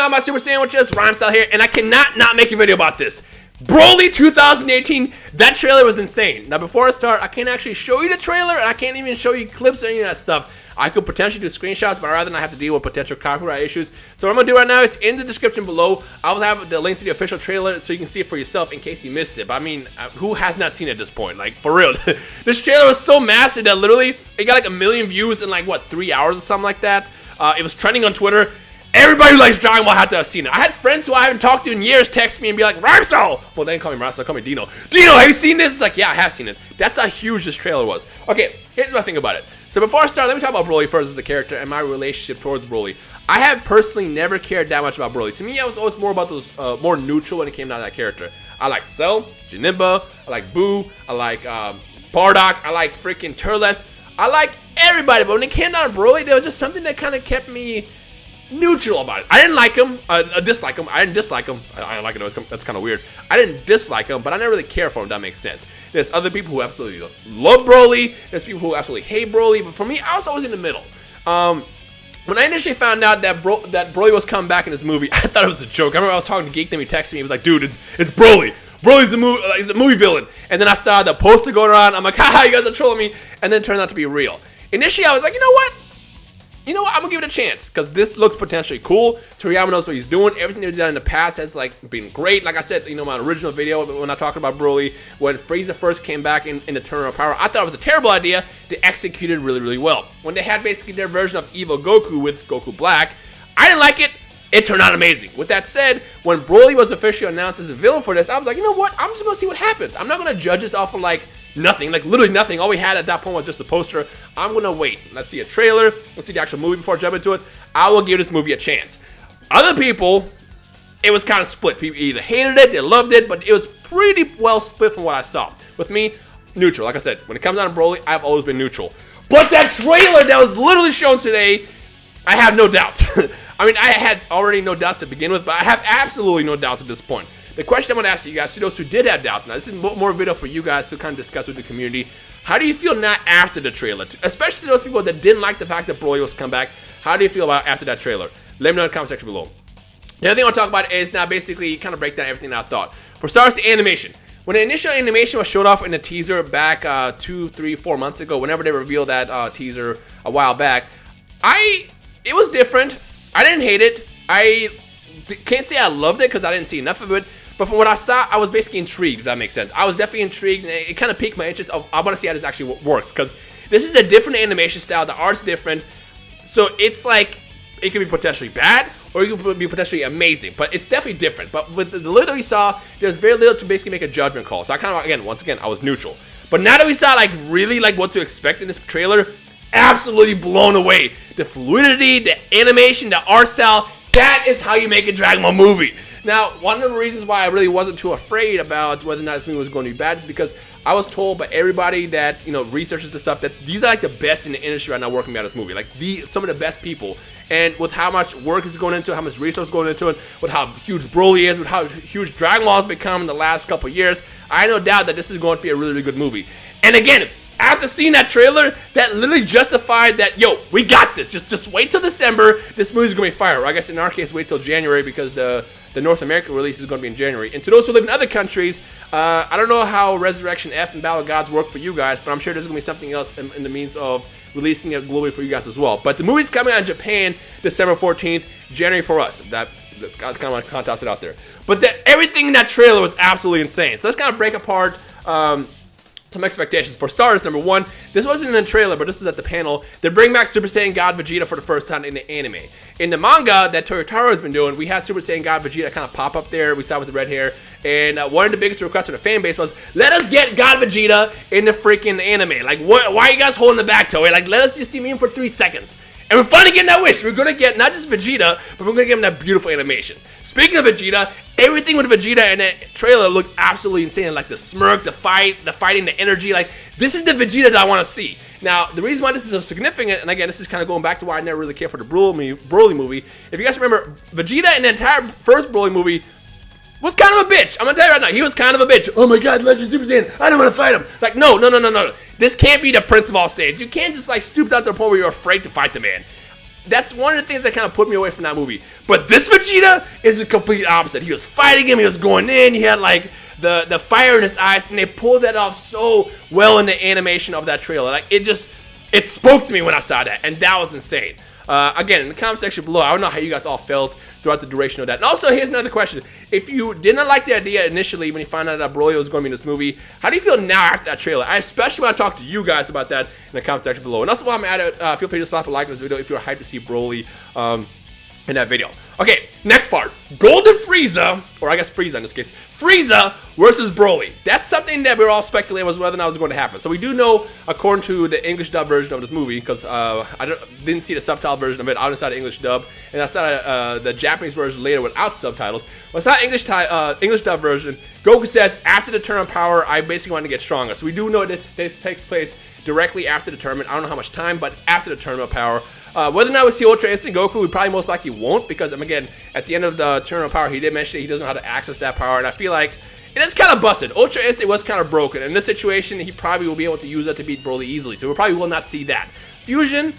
on, my Super Sandwiches? Rhymestyle here, and I cannot not make a video about this. Broly 2018, that trailer was insane. Now, before I start, I can't actually show you the trailer, and I can't even show you clips or any of that stuff. I could potentially do screenshots, but I'd rather not have to deal with potential copyright issues. So what I'm going to do right now is in the description below, I will have the link to the official trailer so you can see it for yourself in case you missed it. But I mean, who has not seen it at this point? Like, for real. This trailer was so massive that literally it got like 1 million views in like, what, 3 hours or something like that. It was trending on Twitter. Everybody who likes Dragon Ball had to have seen it. I had friends who I haven't talked to in years text me and be like, Rhymestyle! Well, they didn't call me Rhymestyle, call me Dino. Dino, have you seen this? It's like, yeah, I have seen it. That's how huge this trailer was. Okay, here's what I think about it. So before I start, let me talk about Broly first as a character and my relationship towards Broly. I have personally never cared that much about Broly. To me, I was always more about those, more neutral when it came down to that character. I liked Cell, Janemba, I like Boo, I like Bardock, I like freaking Turles. I like everybody, but when it came down to Broly, there was just something that kind of kept me neutral about it. I didn't like him, dislike him. I didn't dislike him. I don't like it. That's kind of weird. I didn't dislike him, but I never really care for him. That makes sense. There's other people who absolutely love Broly. There's people who absolutely hate Broly. But for me, I was always in the middle. When I initially found out that Broly was coming back in this movie, I thought it was a joke. I remember I was talking to Geek, then he texted me. He was like, "Dude, it's Broly. Broly's the movie villain." And then I saw the poster going around. I'm like, "Haha, you guys are trolling me." And then it turned out to be real. Initially, I was like, you know what? I'm gonna give it a chance because this looks potentially cool. Toriyama knows what he's doing. Everything they've done in the past has like been great. Like I said, my original video when I talked about Broly, when Frieza first came back in the Tournament of Power, I thought it was a terrible idea. They executed really, really well. When they had basically their version of Evil Goku with Goku Black, I didn't like it. It turned out amazing. With that said, when Broly was officially announced as a villain for this, I was like, you know what? I'm just gonna see what happens. I'm not gonna judge this off of like nothing, like literally nothing. All we had at that point was just a poster. I'm gonna wait. Let's see a trailer. Let's see the actual movie before I jump into it. I will give this movie a chance. Other people, it was kind of split. People either hated it, they loved it, but it was pretty well split from what I saw. With me, neutral. Like I said, when it comes down to Broly, I've always been neutral. But that trailer that was literally shown today, I have no doubts. I mean, I had already no doubts to begin with, but I have absolutely no doubts at this point. The question I'm going to ask you guys, to those who did have doubts, now this is more video for you guys to kind of discuss with the community. How do you feel now after the trailer? Especially those people that didn't like the fact that Broly was come back. How do you feel about after that trailer? Let me know in the comment section below. The other thing I want to talk about is now basically kind of break down everything I thought. For starters, the animation. When the initial animation was showed off in the teaser back 2, 3, 4 months ago, whenever they revealed that teaser a while back, it was different. I didn't hate it. I can't say I loved it because I didn't see enough of it. But from what I saw, I was basically intrigued, if that makes sense. I was definitely intrigued, and it kind of piqued my interest. I want to see how this actually works, because this is a different animation style. The art's different. So it's like, it could be potentially bad, or it could be potentially amazing. But it's definitely different. But with the little we saw, there's very little to basically make a judgment call. So I kind of, once again, I was neutral. But now that we saw, like, really, like, what to expect in this trailer, absolutely blown away. The fluidity, the animation, the art style, that is how you make a Dragon Ball movie. Now, one of the reasons why I really wasn't too afraid about whether or not this movie was going to be bad is because I was told by everybody that, researches the stuff, that these are like the best in the industry right now working on this movie. Like, some of the best people. And with how much work is going into it, how much resource going into it, with how huge Broly is, with how huge Dragon Ball has become in the last couple of years, I have no doubt that this is going to be a really, really good movie. And again, after seeing that trailer, that literally justified that, yo, we got this. Just wait till December. This movie's going to be fire. Or I guess in our case, wait till January, because the North American release is going to be in January. And to those who live in other countries, I don't know how Resurrection F and Battle of Gods work for you guys, but I'm sure there's going to be something else in the means of releasing it globally for you guys as well. But the movie's coming out in Japan December 14th, January for us. That's kind of want to toss it out there. But everything in that trailer was absolutely insane. So let's kind of break apart some expectations. For starters, number one, this wasn't in the trailer, but this was at the panel. They bring back Super Saiyan God Vegeta for the first time in the anime. In the manga that Toyotaro has been doing, we had Super Saiyan God Vegeta kind of pop up there. We saw with the red hair. And one of the biggest requests from the fan base was, let us get God Vegeta in the freaking anime. Like, why are you guys holding it back, Toei? Like, let us just see me in for 3 seconds. And we're finally getting that wish. We're going to get not just Vegeta, but we're going to give him that beautiful animation. Speaking of Vegeta, everything with Vegeta in that trailer looked absolutely insane. Like the smirk, the fighting, the energy. Like, this is the Vegeta that I want to see. Now, the reason why this is so significant, and again, this is kind of going back to why I never really cared for the Broly movie. If you guys remember, Vegeta in the entire first Broly movie was kind of a bitch. I'm going to tell you right now, he was kind of a bitch. Oh my god, Legend Super Saiyan, I don't want to fight him. Like, no. This can't be the Prince of all Saiyans. You can't just like stoop down to the point where you're afraid to fight the man. that's one of the things that kind of put me away from that movie. But this Vegeta is the complete opposite. He was fighting him, he was going in, he had like the fire in his eyes, and they pulled that off so well in the animation of that trailer. Like it spoke to me when I saw that, and that was insane. Again, in the comment section below, I don't know how you guys all felt throughout the duration of that. And also, here's another question. If you did not like the idea initially when you found out that Broly was going to be in this movie, how do you feel now after that trailer? I especially want to talk to you guys about that in the comment section below. And also, while I'm at it, feel free to slap a like on this video if you're hyped to see Broly in that video. Okay, next part. Golden Frieza, or I guess Frieza in this case, Frieza versus Broly. That's something that we were all speculating was whether or not it was going to happen. So we do know, according to the English dub version of this movie, because I didn't see the subtitle version of it, I only saw the English dub, and I saw the Japanese version later without subtitles. When I saw English dub version, Goku says, after the turn of power, I basically want to get stronger. So we do know that this takes place directly after the tournament. I don't know how much time, but after the tournament of power. Whether or not we see Ultra Instinct Goku, we probably most likely won't, because again, at the end of the Tournament of Power, he did mention that he doesn't know how to access that power, and I feel like it is kind of busted. Ultra Instinct was kind of broken. In this situation, he probably will be able to use that to beat Broly easily, so we probably will not see that. Fusion,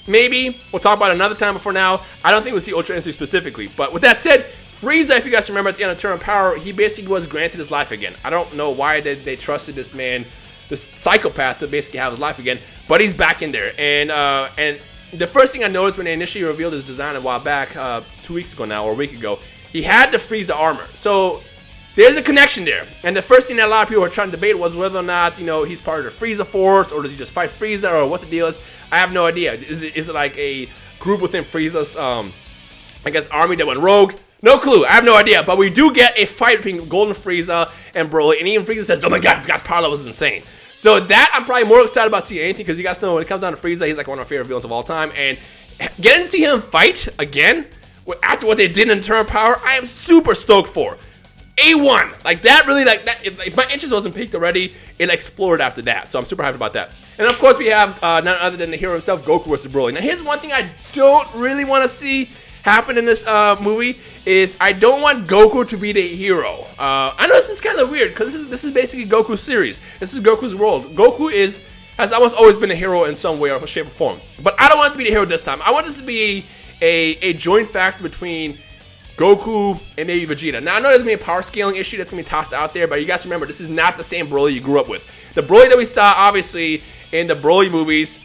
maybe. We'll talk about it another time, but for now, I don't think we'll see Ultra Instinct specifically. But with that said, Frieza, if you guys remember at the end of Tournament of Power, he basically was granted his life again. I don't know why they trusted this man, this psychopath, to basically have his life again, but he's back in there, and the first thing I noticed when they initially revealed his design a while back, 2 weeks ago now, or a week ago, he had the Frieza armor. So there's a connection there. And the first thing that a lot of people were trying to debate was whether or not, you know, he's part of the Frieza Force, or does he just fight Frieza, or what the deal is. I have no idea. Is it like a group within Frieza's, I guess, army that went rogue? No clue. I have no idea. But we do get a fight between Golden Frieza and Broly, and even Frieza says, oh my god, this guy's power level is insane. So that I'm probably more excited about seeing anything, because you guys know when it comes down to Frieza, he's like one of my favorite villains of all time. And getting to see him fight again after what they did in Turn of Power, I am super stoked for. A1, like that really, like that. If my interest wasn't peaked already, it explored after that. So I'm super hyped about that. And of course we have none other than the hero himself, Goku versus Broly. Now here's one thing I don't really want to see happen in this movie is I don't want Goku to be the hero. I know this is kind of weird because this is basically Goku's series. This is Goku's world. Goku has almost always been a hero in some way or shape or form. But I don't want it to be the hero this time. I want this to be a joint factor between Goku and maybe Vegeta. Now I know there's gonna be a power scaling issue that's gonna be tossed out there, but you guys remember this is not the same Broly you grew up with. The Broly that we saw obviously in the Broly movies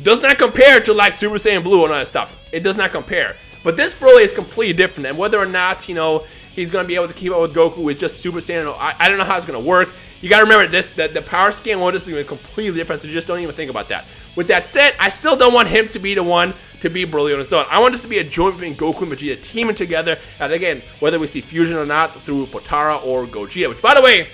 does not compare to like Super Saiyan Blue and all that stuff. It does not compare. But this Broly is completely different, and whether or not, you know, he's going to be able to keep up with Goku with just Super Saiyan, I don't know how it's going to work. You got to remember this, that the power scale on this is going to be completely different, so just don't even think about that. With that said, I still don't want him to be the one to beat Broly on his own. I want this to be a joint between Goku and Vegeta teaming together, and again, whether we see fusion or not through Potara or Gogeta, which, by the way,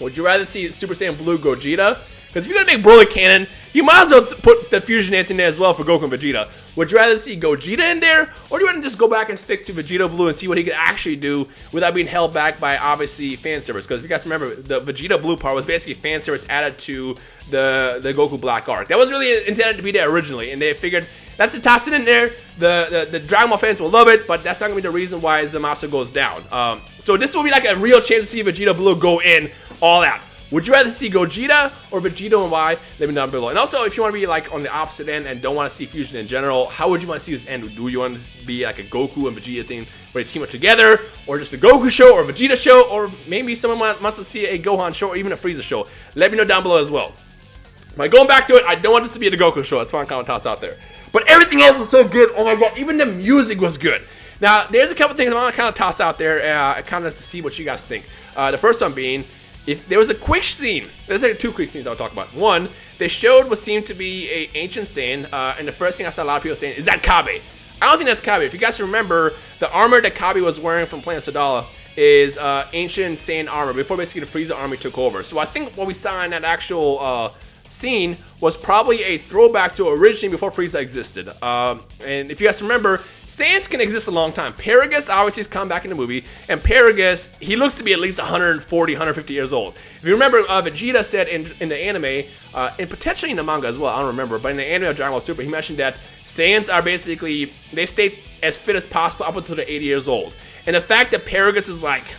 would you rather see Super Saiyan Blue Gogeta? Because if you're going to make Broly canon, you might as well put the fusion ants in there as well for Goku and Vegeta. Would you rather see Gogeta in there, or do you want to just go back and stick to Vegeta Blue and see what he could actually do without being held back by, obviously, fan service? Because if you guys remember, the Vegeta Blue part was basically fan service added to the Goku Black arc. That was really intended to be there originally, and they figured, that's to toss it in there. The Dragon Ball fans will love it, but that's not going to be the reason why Zamasu goes down. So this will be like a real chance to see Vegeta Blue go in all out. Would you rather see Gogeta or Vegeta and why? Let me know down below. And also, if you want to be like on the opposite end and don't want to see fusion in general, how would you want to see this end? Do you want to be like a Goku and Vegeta thing where they team up together, or just a Goku show or a Vegeta show, or maybe someone wants to see a Gohan show or even a Frieza show? Let me know down below as well. But going back to it, I don't want this to be the Goku show. That's why I'm kind of toss out there. But everything else is so good. Oh my god, even the music was good. Now, there's a couple things I want to kind of toss out there, kind of to see what you guys think. The first one being, if there was a quick scene, there's like two quick scenes I'll talk about. One, they showed what seemed to be an ancient Saiyan, and the first thing I saw a lot of people saying, is that Kabe? I don't think that's Kabe. If you guys remember, the armor that Kabe was wearing from Planet Sadala is ancient Saiyan armor before basically the Frieza army took over. So I think what we saw in that actual scene was probably a throwback to originally before Frieza existed. And if you guys remember, Saiyans can exist a long time. Paragus obviously has come back in the movie, and Paragus, he looks to be at least 140, 150 years old. If you remember, Vegeta said in the anime, and potentially in the manga as well, I don't remember, but in the anime of Dragon Ball Super, he mentioned that Saiyans are basically, they stay as fit as possible up until they're 80 years old. And the fact that Paragus is like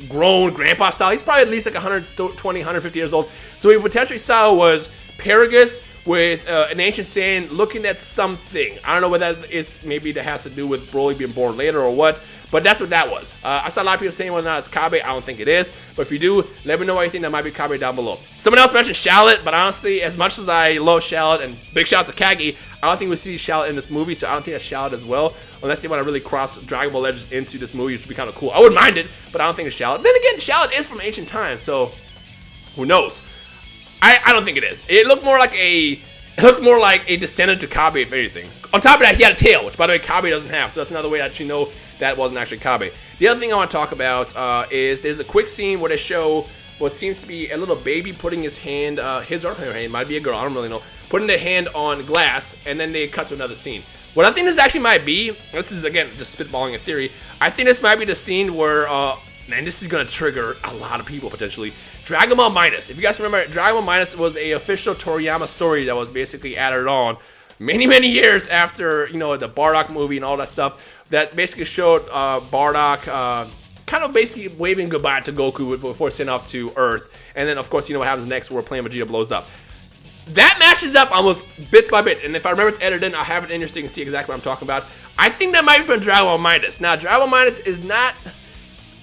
grown grandpa style, he's probably at least like 120, 150 years old. So what we potentially saw was Paragus with an ancient Saiyan looking at something. I don't know what that is. Maybe that has to do with Broly being born later or what. But that's what that was. I saw a lot of people saying whether or not it's Kabe. I don't think it is. But if you do, let me know what you think that might be Kabe down below. Someone else mentioned Shallot, but honestly, as much as I love Shallot, and big shout out to Kagi, I don't think we'll see Shallot in this movie, so I don't think that's Shallot as well. Unless they want to really cross Dragon Ball Legends into this movie, which would be kind of cool. I wouldn't mind it, but I don't think it's Shallot. Then again, Shallot is from ancient times, so who knows? I don't think it is. It looked more like a descendant to Kabe, if anything. On top of that, he had a tail, which, by the way, Kabe doesn't have. So that's another way that you know that wasn't actually Kabe. The other thing I want to talk about is there's a quick scene where they show what seems to be a little baby putting his hand, his or her hand, might be a girl, I don't really know, putting their hand on glass, and then they cut to another scene. What I think this actually might be, this is, again, just spitballing a theory, I think this might be the scene where, and this is going to trigger a lot of people, potentially, Dragon Ball Minus. If you guys remember, Dragon Ball Minus was a official Toriyama story that was basically added on many years after, you know, the Bardock movie and all that stuff, that basically showed Bardock kind of basically waving goodbye to Goku before sending off to Earth. And then, of course, you know what happens next, where Planet Vegeta blows up. That matches up almost bit by bit, and if I remember to edit in, I'll have it in here so you can see exactly what I'm talking about. I think that might be from Dragon Ball Minus. Now, Dragon Ball Minus is not...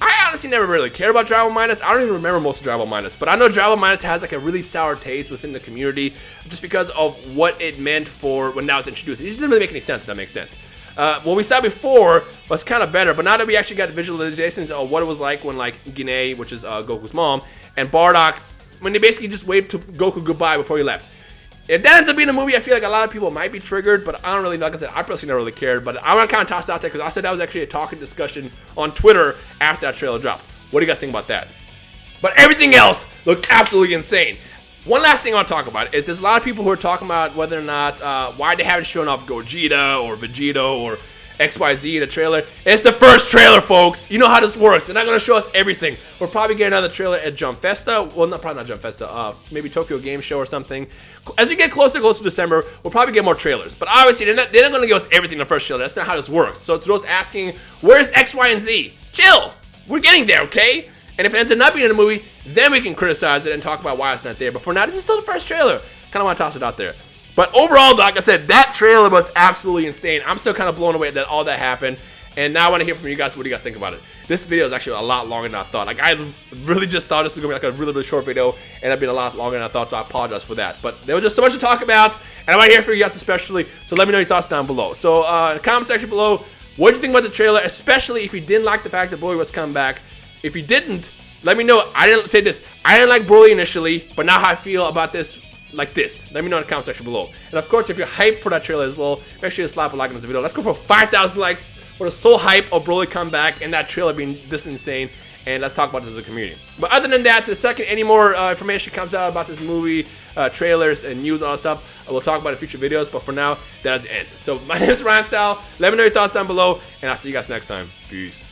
I honestly never really cared about Dragon Ball Minus. I don't even remember most of Dragon Ball Minus, but I know Dragon Ball Minus has like a really sour taste within the community just because of what it meant for when that was introduced. It just didn't really make any sense, if that makes sense. What we saw before was kind of better, but now that we actually got visualizations of what it was like when, like, Guinea, which is Goku's mom, and Bardock, when they basically just waved to Goku goodbye before he left. If that ends up being a movie, I feel like a lot of people might be triggered, but I don't really know. Like I said, I personally never really cared, but I want to kind of toss it out there because I said that was actually a talking discussion on Twitter after that trailer dropped. What do you guys think about that? But everything else looks absolutely insane. One last thing I want to talk about is there's a lot of people who are talking about whether or not why they haven't shown off Gogeta or Vegeta or XYZ in a trailer. It's the first trailer, folks. You know how this works. They're not going to show us everything. We'll probably get another trailer at Jump Festa. Well, probably not Jump Festa. Maybe Tokyo Game Show or something. As we get closer to December, we'll probably get more trailers. But obviously, they're not going to give us everything in the first trailer. That's not how this works. So to those asking, where's X, Y, and Z? Chill. We're getting there, okay? And if it ends up not being in the movie, then we can criticize it and talk about why it's not there. But for now, this is still the first trailer. Kind of want to toss it out there. But overall, like I said, that trailer was absolutely insane. I'm still kind of blown away that all that happened. And now I want to hear from you guys. What do you guys think about it? This video is actually a lot longer than I thought. Like, I really just thought this was going to be like a really short video. And it'd been a lot longer than I thought, so I apologize for that. But there was just so much to talk about. And I want to hear from you guys especially. So let me know your thoughts down below. So in the comment section below, what did you think about the trailer? Especially if you didn't like the fact that Broly was coming back. If you didn't, let me know. I didn't say this. I didn't like Broly initially. But now how I feel about this. Like this. Let me know in the comment section below. And of course, if you're hyped for that trailer as well, make sure you slap a like on this video. Let's go for 5,000 likes. We're so hype of Broly come back and that trailer being this insane. And let's talk about this as a community. But other than that, the second any more information comes out about this movie, trailers and news, all that stuff, we'll talk about it in future videos. But for now, that is the end. So my name is Rhymestyle. Let me know your thoughts down below. And I'll see you guys next time. Peace.